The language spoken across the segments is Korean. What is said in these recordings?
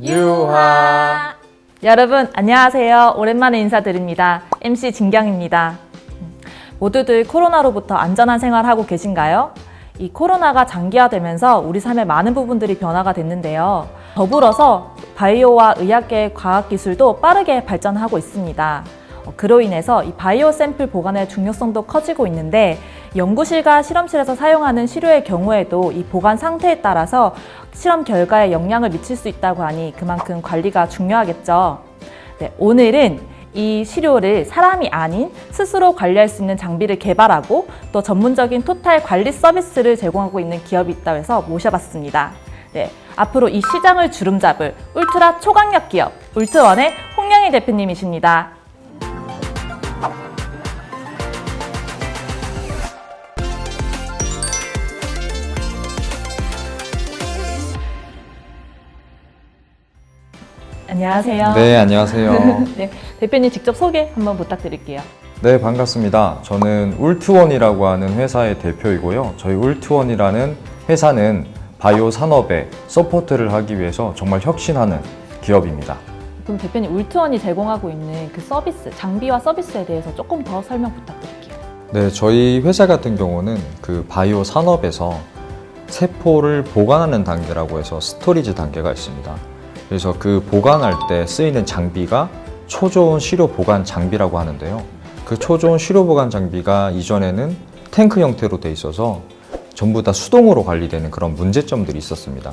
유하. 여러분 안녕하세요. 오랜만에 인사드립니다. MC 진경입니다. 모두들 코로나로부터 안전한 생활하고 계신가요? 이 코로나가 장기화되면서 우리 삶의 많은 부분들이 변화가 됐는데요. 더불어서 바이오와 의학계의 과학기술도 빠르게 발전하고 있습니다. 그로 인해서 이 바이오 샘플 보관의 중요성도 커지고 있는데 연구실과 실험실에서 사용하는 시료의 경우에도 이 보관 상태에 따라서 실험 결과에 영향을 미칠 수 있다고 하니 그만큼 관리가 중요하겠죠. 네, 오늘은 이 시료를 사람이 아닌 스스로 관리할 수 있는 장비를 개발하고 또 전문적인 토탈 관리 서비스를 제공하고 있는 기업이 있다고 해서 모셔봤습니다. 네, 앞으로 이 시장을 주름잡을 울트라 초강력 기업 울트원의 홍영희 대표님이십니다. 안녕하세요. 네, 안녕하세요. 네, 대표님 직접 소개 한번 부탁드릴게요. 네, 반갑습니다. 저는 울트원이라고 하는 회사의 대표이고요. 저희 울트원이라는 회사는 바이오 산업에 서포트를 하기 위해서 정말 혁신하는 기업입니다. 그럼 대표님 울트원이 제공하고 있는 그 서비스, 장비와 서비스에 대해서 조금 더 설명 부탁드릴게요. 네, 저희 회사 같은 경우는 그 바이오 산업에서 세포를 보관하는 단계라고 해서 스토리지 단계가 있습니다. 그래서 그 보관할 때 쓰이는 장비가 초저온 시료 보관 장비라고 하는데요. 그 초저온 시료 보관 장비가 이전에는 탱크 형태로 돼 있어서 전부 다 수동으로 관리되는 그런 문제점들이 있었습니다.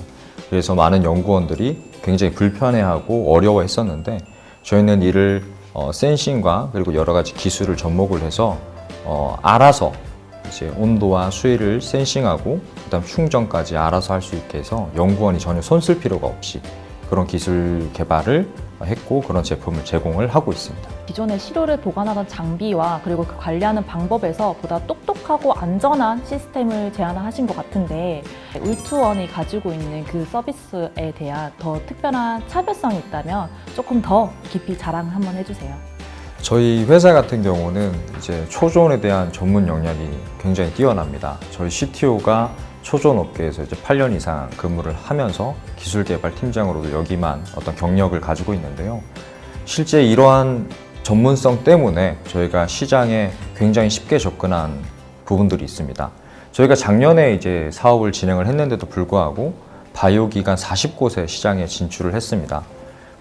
그래서 많은 연구원들이 굉장히 불편해하고 어려워했었는데 저희는 이를 센싱과 그리고 여러 가지 기술을 접목을 해서 알아서 이제 온도와 수위를 센싱하고 그다음 충전까지 알아서 할 수 있게 해서 연구원이 전혀 손 쓸 필요가 없이 그런 기술 개발을 했고 그런 제품을 제공을 하고 있습니다. 기존의 시료를 보관하던 장비와 그리고 그 관리하는 방법에서 보다 똑똑하고 안전한 시스템을 제안하신 것 같은데 울트원이 가지고 있는 그 서비스에 대한 더 특별한 차별성이 있다면 조금 더 깊이 자랑 한번 해주세요. 저희 회사 같은 경우는 이제 초저온에 대한 전문 역량이 굉장히 뛰어납니다. 저희 CTO가 초저온 업계에서 이제 8년 이상 근무를 하면서 기술개발 팀장으로도 여기만 어떤 경력을 가지고 있는데요. 실제 이러한 전문성 때문에 저희가 시장에 굉장히 쉽게 접근한 부분들이 있습니다. 저희가 작년에 이제 사업을 진행을 했는데도 불구하고 바이오기관 40곳에 시장에 진출을 했습니다.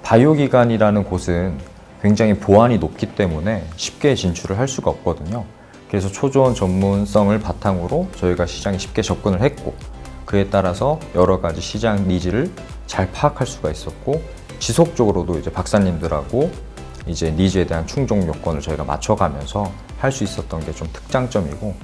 바이오기관이라는 곳은 굉장히 보안이 높기 때문에 쉽게 진출을 할 수가 없거든요. 그래서 초저온 전문성을 바탕으로 저희가 시장에 쉽게 접근을 했고 그에 따라서 여러 가지 시장 니즈를 잘 파악할 수가 있었고 지속적으로도 이제 박사님들하고 이제 니즈에 대한 충족 요건을 저희가 맞춰가면서 할 수 있었던 게 좀 특장점이고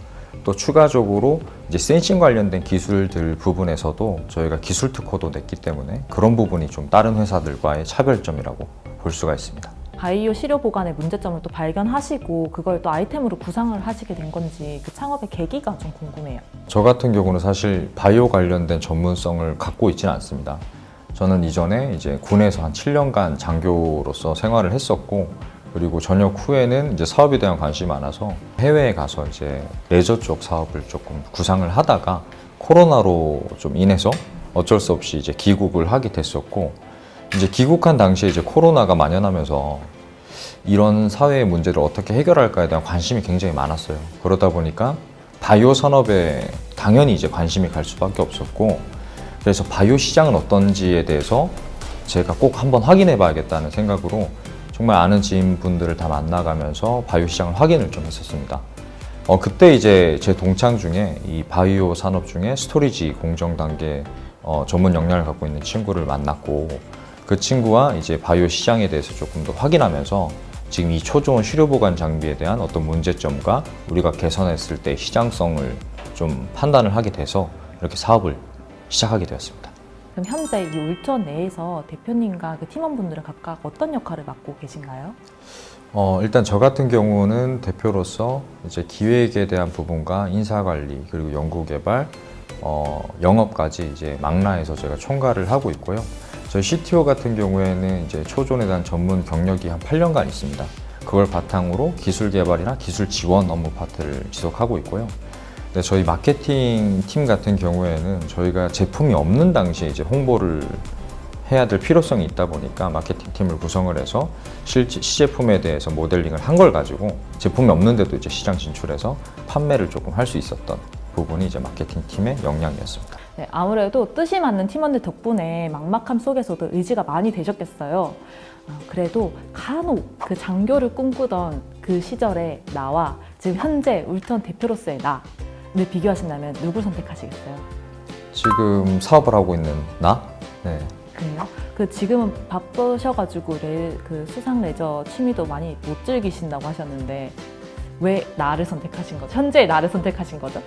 또 추가적으로 이제 센싱 관련된 기술들 부분에서도 저희가 기술 특허도 냈기 때문에 그런 부분이 좀 다른 회사들과의 차별점이라고 볼 수가 있습니다. 바이오 시료 보관의 문제점을 또 발견하시고 그걸 또 아이템으로 구상을 하시게 된 건지 그 창업의 계기가 좀 궁금해요. 저 같은 경우는 사실 바이오 관련된 전문성을 갖고 있지는 않습니다. 저는 이전에 이제 군에서 한 7년간 장교로서 생활을 했었고 그리고 전역 후에는 이제 사업에 대한 관심이 많아서 해외에 가서 이제 레저 쪽 사업을 조금 구상을 하다가 코로나로 좀 인해서 어쩔 수 없이 이제 귀국을 하게 됐었고 이제 귀국한 당시에 이제 코로나가 만연하면서 이런 사회의 문제를 어떻게 해결할까에 대한 관심이 굉장히 많았어요. 그러다 보니까 바이오 산업에 당연히 이제 관심이 갈 수밖에 없었고 그래서 바이오 시장은 어떤지에 대해서 제가 꼭 한번 확인해 봐야겠다는 생각으로 정말 아는 지인분들을 다 만나가면서 바이오 시장을 확인을 좀 했었습니다. 그때 이제 제 동창 중에 이 바이오 산업 중에 스토리지 공정 단계 전문 역량을 갖고 있는 친구를 만났고 그 친구와 이제 바이오 시장에 대해서 조금 더 확인하면서 지금 이 초저온 시료 보관 장비에 대한 어떤 문제점과 우리가 개선했을 때 시장성을 좀 판단을 하게 돼서 이렇게 사업을 시작하게 되었습니다. 그럼 현재 이 울트원 내에서 대표님과 그 팀원분들은 각각 어떤 역할을 맡고 계신가요? 일단 저 같은 경우는 대표로서 이제 기획에 대한 부분과 인사관리 그리고 연구개발, 영업까지 이제 망라해서 제가 총괄을 하고 있고요. 저희 CTO 같은 경우에는 이제 초저온에 대한 전문 경력이 한 8년간 있습니다. 그걸 바탕으로 기술 개발이나 기술 지원 업무 파트를 지속하고 있고요. 근데 저희 마케팅 팀 같은 경우에는 저희가 제품이 없는 당시에 이제 홍보를 해야 될 필요성이 있다 보니까 마케팅 팀을 구성을 해서 시제품에 대해서 모델링을 한 걸 가지고 제품이 없는데도 이제 시장 진출해서 판매를 조금 할 수 있었던 부분이 이제 마케팅 팀의 역량이었습니다. 네, 아무래도 뜻이 맞는 팀원들 덕분에 막막함 속에서도 의지가 많이 되셨겠어요. 그래도 간혹 그 장교를 꿈꾸던 그 시절의 나와 지금 현재 울트원 대표로서의 나를 비교하신다면 누굴 선택하시겠어요? 지금 사업을 하고 있는 나? 네. 그래요? 그 지금은 바쁘셔가지고 그 수상 레저 취미도 많이 못 즐기신다고 하셨는데 왜 나를 선택하신 거죠? 현재의 나를 선택하신 거죠?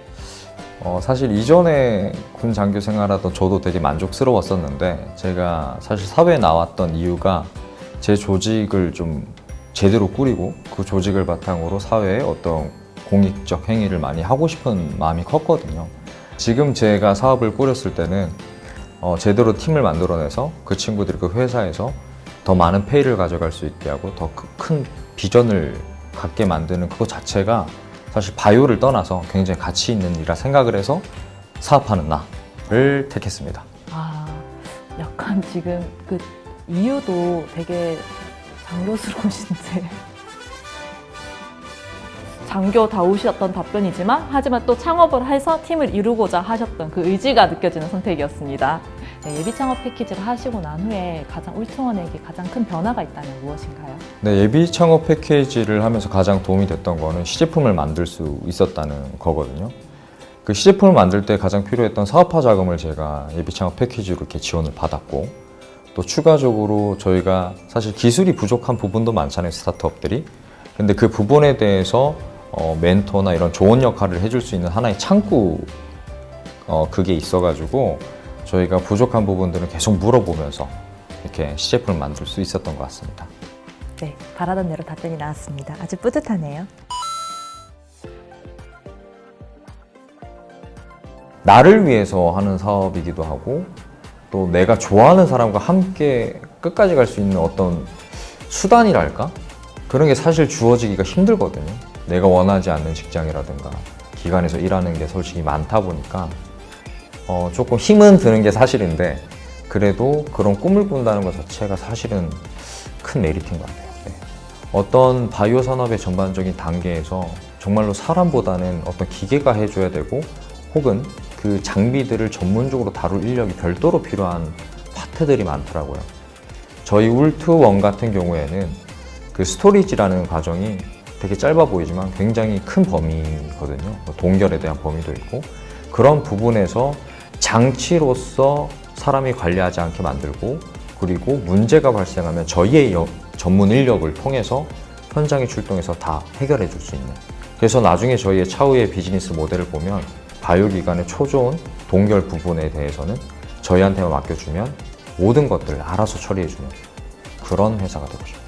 사실 이전에 군 장교 생활하던 저도 되게 만족스러웠었는데 제가 사실 사회에 나왔던 이유가 제 조직을 좀 제대로 꾸리고 그 조직을 바탕으로 사회에 어떤 공익적 행위를 많이 하고 싶은 마음이 컸거든요. 지금 제가 사업을 꾸렸을 때는 제대로 팀을 만들어내서 그 친구들이 그 회사에서 더 많은 페이를 가져갈 수 있게 하고 더 큰 비전을 갖게 만드는 그것 자체가 사실 바이오를 떠나서 굉장히 가치 있는 일이라 생각을 해서 사업하는 나를 택했습니다. 약간 지금 그 이유도 되게 장교스러우신데 장교다우셨던 답변이지만 하지만 또 창업을 해서 팀을 이루고자 하셨던 그 의지가 느껴지는 선택이었습니다. 네, 예비 창업 패키지를 하시고 난 후에 울트원에게 가장 큰 변화가 있다면 무엇인가요? 네, 예비 창업 패키지를 하면서 가장 도움이 됐던 거는 시제품을 만들 수 있었다는 거거든요. 그 시제품을 만들 때 가장 필요했던 사업화 자금을 제가 예비 창업 패키지로 이렇게 지원을 받았고 또 추가적으로 저희가 사실 기술이 부족한 부분도 많잖아요, 스타트업들이. 근데 그 부분에 대해서 멘토나 이런 조언 역할을 해줄 수 있는 하나의 창구 그게 있어가지고 저희가 부족한 부분들은 계속 물어보면서 이렇게 시제품을 만들 수 있었던 것 같습니다. 네, 바라던 대로 답변이 나왔습니다. 아주 뿌듯하네요. 나를 위해서 하는 사업이기도 하고 또 내가 좋아하는 사람과 함께 끝까지 갈 수 있는 어떤 수단이랄까? 그런 게 사실 주어지기가 힘들거든요. 내가 원하지 않는 직장이라든가 기관에서 일하는 게 솔직히 많다 보니까 조금 힘은 드는 게 사실인데 그래도 그런 꿈을 꾼다는 것 자체가 사실은 큰 메리트인 것 같아요. 네. 어떤 바이오 산업의 전반적인 단계에서 정말로 사람보다는 어떤 기계가 해줘야 되고 혹은 그 장비들을 전문적으로 다룰 인력이 별도로 필요한 파트들이 많더라고요. 저희 울트원 같은 경우에는 그 스토리지라는 과정이 되게 짧아 보이지만 굉장히 큰 범위거든요. 동결에 대한 범위도 있고 그런 부분에서 장치로서 사람이 관리하지 않게 만들고 그리고 문제가 발생하면 저희의 전문 인력을 통해서 현장에 출동해서 다 해결해 줄 수 있는 그래서 나중에 저희의 차후의 비즈니스 모델을 보면 바이오기관의 초조한 동결 부분에 대해서는 저희한테만 맡겨주면 모든 것들을 알아서 처리해주는 그런 회사가 되고 싶어요.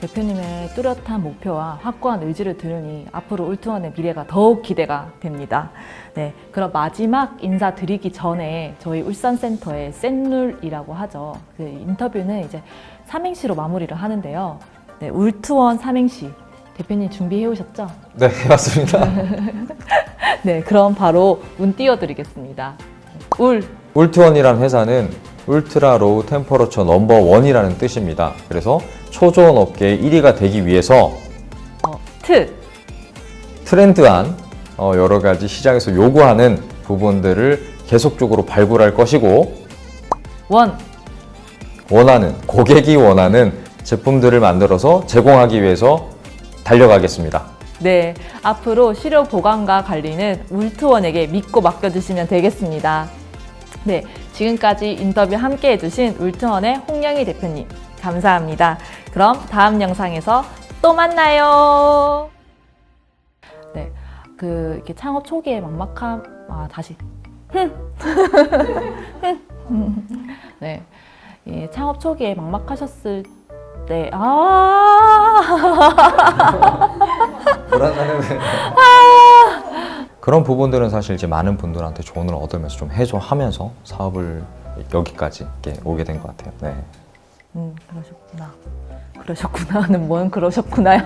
대표님의 뚜렷한 목표와 확고한 의지를 들으니 앞으로 울트원의 미래가 더욱 기대가 됩니다. 네, 그럼 마지막 인사드리기 전에 저희 울산센터의 센룰이라고 하죠. 그 인터뷰는 이제 삼행시로 마무리를 하는데요. 네, 울트원 삼행시 대표님 준비해 오셨죠? 네, 맞습니다. 네, 그럼 바로 운 띄워드리겠습니다. 울트원이라는 회사는 울트라 로우 템퍼러처 넘버 원이라는 뜻입니다. 그래서 초저온 업계의 1위가 되기 위해서 트렌드한 여러 가지 시장에서 요구하는 부분들을 계속적으로 발굴할 것이고 원하는 고객이 원하는 제품들을 만들어서 제공하기 위해서 달려가겠습니다. 네, 앞으로 시료 보관과 관리는 울트원에게 믿고 맡겨주시면 되겠습니다. 네, 지금까지 인터뷰 함께 해주신 울트원의 홍영희 대표님 감사합니다. 그럼 다음 영상에서 또 만나요. 네, 이렇게 창업 초기에 막막함, 네, 이 창업 초기에 막막하셨을 때, 불안하네. 그런 부분들은 사실 이제 많은 분들한테 조언을 얻으면서 좀 해줘하면서 사업을 여기까지 이렇게 오게 된 것 같아요. 네. 그러셨구나. 그러셨구나는 뭔 그러셨구나야.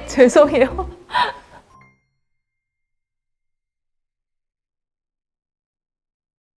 죄송해요.